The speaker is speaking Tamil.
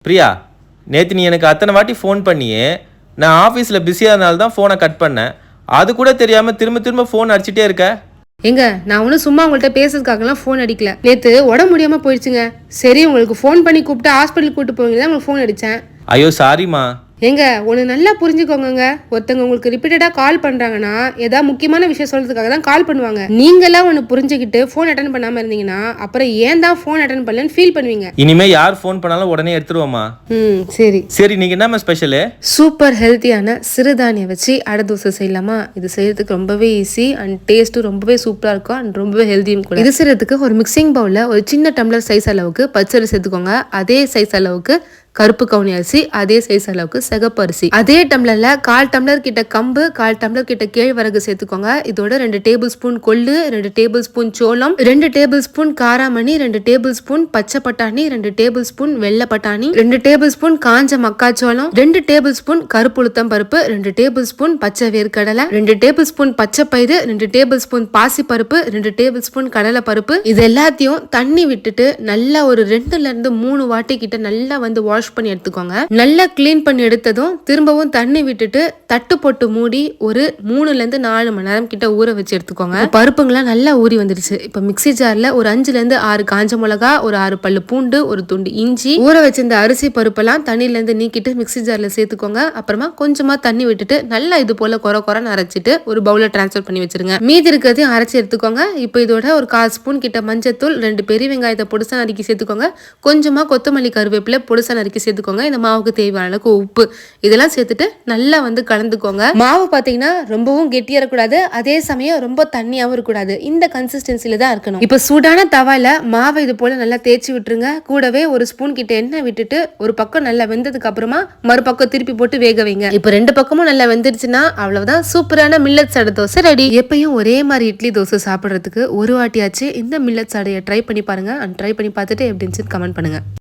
பிரியா, நேற்று நீ எனக்கு அத்தனை வாட்டி ஃபோன் பண்ணியே, நான் ஆஃபீஸில் பிஸியாக இருந்தால்தான் தான் ஃபோனை கட் பண்ணேன். அது கூட தெரியாமல் திரும்ப திரும்ப ஃபோன் அடிச்சுட்டே இருக்க. எங்க நான் ஒன்றும் சும்மா உங்கள்கிட்ட பேசுறதுக்காகலாம் ஃபோன் அடிக்கல. நேற்று உடம்பு முடியாமல் போயிடுச்சுங்க. சரி உங்களுக்கு ஃபோன் பண்ணி கூப்பிட்டு ஹாஸ்பிட்டலுக்கு கூப்பிட்டு போவீங்க தான் உங்களுக்கு ஃபோன் அடித்தேன். ஐயோ சாரிம்மா. ஏங்க ஒன்று நல்லா புரிஞ்சுக்கோங்க. ஒருத்தவங்க உங்களுக்கு ரிப்பீட்டடாக கால் பண்ணுறாங்கன்னா ஏதாவது முக்கியமான விஷயம் சொல்கிறதுக்காக தான் கால் பண்ணுவாங்க. நீங்களாம் ஒன்று புரிஞ்சுக்கிட்டு ஃபோன் அட்டன் பண்ணாமல் இருந்தீங்கன்னா அப்புறம் ஏன் தான் ஃபோன் அட்டன் பண்ணலன்னு ஃபீல் பண்ணுவீங்க. இனிமேல் யார் ஃபோன் பண்ணாலும் உடனே எடுத்துருவோமா? சரி சரி. நீங்கள் என்ன ஸ்பெஷலு? சூப்பர் ஹெல்த்தியான சிறுதானியம் வச்சு அடை தோசை செய்யலாமா? இது செய்யறதுக்கு ரொம்பவே ஈஸி அண்ட் டேஸ்ட்டும் ரொம்பவே சூப்பராக இருக்கும் அண்ட் ரொம்பவே ஹெல்த்தியும் கூட. இது செய்யறதுக்கு ஒரு மிக்சிங் பவுலில் ஒரு சின்ன டம்ளர் சைஸ் அளவுக்கு பச்சரிசி சேர்த்துக்கோங்க. அதே சைஸ் அளவுக்கு கருப்பு கவுனி அரிசி, அதே சைஸ் அளவுக்கு சிகப்பு அரிசி, அதே டம்ளர்ல 1/4 டம்ளர் கிட்ட கம்பு, 1/4 டம்ளர் கிட்ட கேழ்வரகு சேர்த்துக்கோங்க. இதோட 2 டேபிள் ஸ்பூன் கொள்ளு, 2 டேபிள் ஸ்பூன் சோளம், 2 டேபிள் ஸ்பூன் காராமணி, 2 டேபிள் ஸ்பூன் பச்சை பட்டாணி, 2 டேபிள் ஸ்பூன் வெள்ளை பட்டாணி, 2 டேபிள் ஸ்பூன் காஞ்ச மக்காச்சோளம், 2 டேபிள் ஸ்பூன் கருப்பு உளுத்தம் பருப்பு, 2 டேபிள் ஸ்பூன் பச்சை வேர்க்கடலை, 2 டேபிள் ஸ்பூன் பச்சை பயிறு, 2 டேபிள் ஸ்பூன் பாசி பருப்பு, 2 டேபிள் ஸ்பூன் கடலை பருப்பு. இது எல்லாத்தையும் தண்ணி விட்டுட்டு நல்லா ஒரு 2ல இருந்து 3 வாட்டி கிட்ட நல்லா வந்து வாஷ் பண்ணி எடுத்துக்கோங்க. நல்லா கிளீன் பண்ணி எடுத்ததும் திரும்பவும் தண்ணி விட்டுட்டு தட்டு போட்டு மூடி ஒரு 3ல இருந்து 4 மணி நேரம் கிட்ட ஊற வச்சு எடுத்துக்கோங்க. பருப்புங்களாம் நல்லா ஊறி வந்துருச்சு. இப்ப மிக்ஸி ஜார்ல ஒரு 5ல இருந்து 6 காஞ்ச மிளகா, ஒரு 6 பல்லு பூண்டு, ஒரு துண்டு இஞ்சி, ஊற வச்சிருந்த அரிசி பருப்பெல்லாம் தண்ணியில இருந்து நீக்கிட்டு மிக்ஸி ஜார்ல சேர்த்துக்கோங்க. அப்புறமா கொஞ்சமா தண்ணி விட்டுட்டு நல்லா இது போல கொரன்னு அரைச்சிட்டு ஒரு பவுல டிரான்ஸ்ஃபர் பண்ணி வச்சிருங்க. மீதி இருக்கிறதையும் அரைச்சி எடுத்துக்கோங்க. இப்போ இதோட ஒரு 1/4 ஸ்பூன் கிட்ட மஞ்சத்தூள், 2 பெரிய வெங்காயத்தை பொடிசா நறுக்கி சேர்த்துக்கோங்க. கொஞ்சமா கொத்தமல்லி கருவேப்பிலை பொடிசா நறுக்கி சேர்த்துக்கோங்க. இந்த மாவுக்கு தேவையான அளவுக்கு உப்பு இதெல்லாம் சேர்த்துட்டு நல்லா வந்து கலந்துக்கோங்க. மாவு பாத்தீங்கன்னா ரொம்பவும் கெட்டியா இருக்கக்கூடாது, அதே சமயம் ரொம்ப தண்ணியாவும் இருக்கக்கூடாது. இந்த கன்சிஸ்டன்சில தான் இருக்கணும். இப்ப சூடான தவால மாவை இது போல நல்லா தேய்ச்சி விட்டுருங்க. கூடவே ஒரு ஸ்பூன் கிட்ட எண்ணெய் விட்டுட்டு ஒரு பக்கம் நல்லா வெந்ததுக்கு அப்புறமா மறுபக்கம் திருப்பி போட்டு வேக வைங்க. இப்ப 2 பக்கமும் நல்லா வெந்துருச்சுன்னா அவ்வளவுதான், சூப்பரான மில்லட்ஸ் அடை தோசை ரெடி. எப்பயும் ஒரே மாதிரி இட்லி தோசை சாப்பிடுறதுக்கு ஒரு வாட்டியாச்சு இந்த மில்லட்ஸ் அடையை ட்ரை பண்ணி பாருங்க. ட்ரை பண்ணி பார்த்துட்டு எப்படி இருந்துச்சுன்னு கமெண்ட் பண்ணுங்க.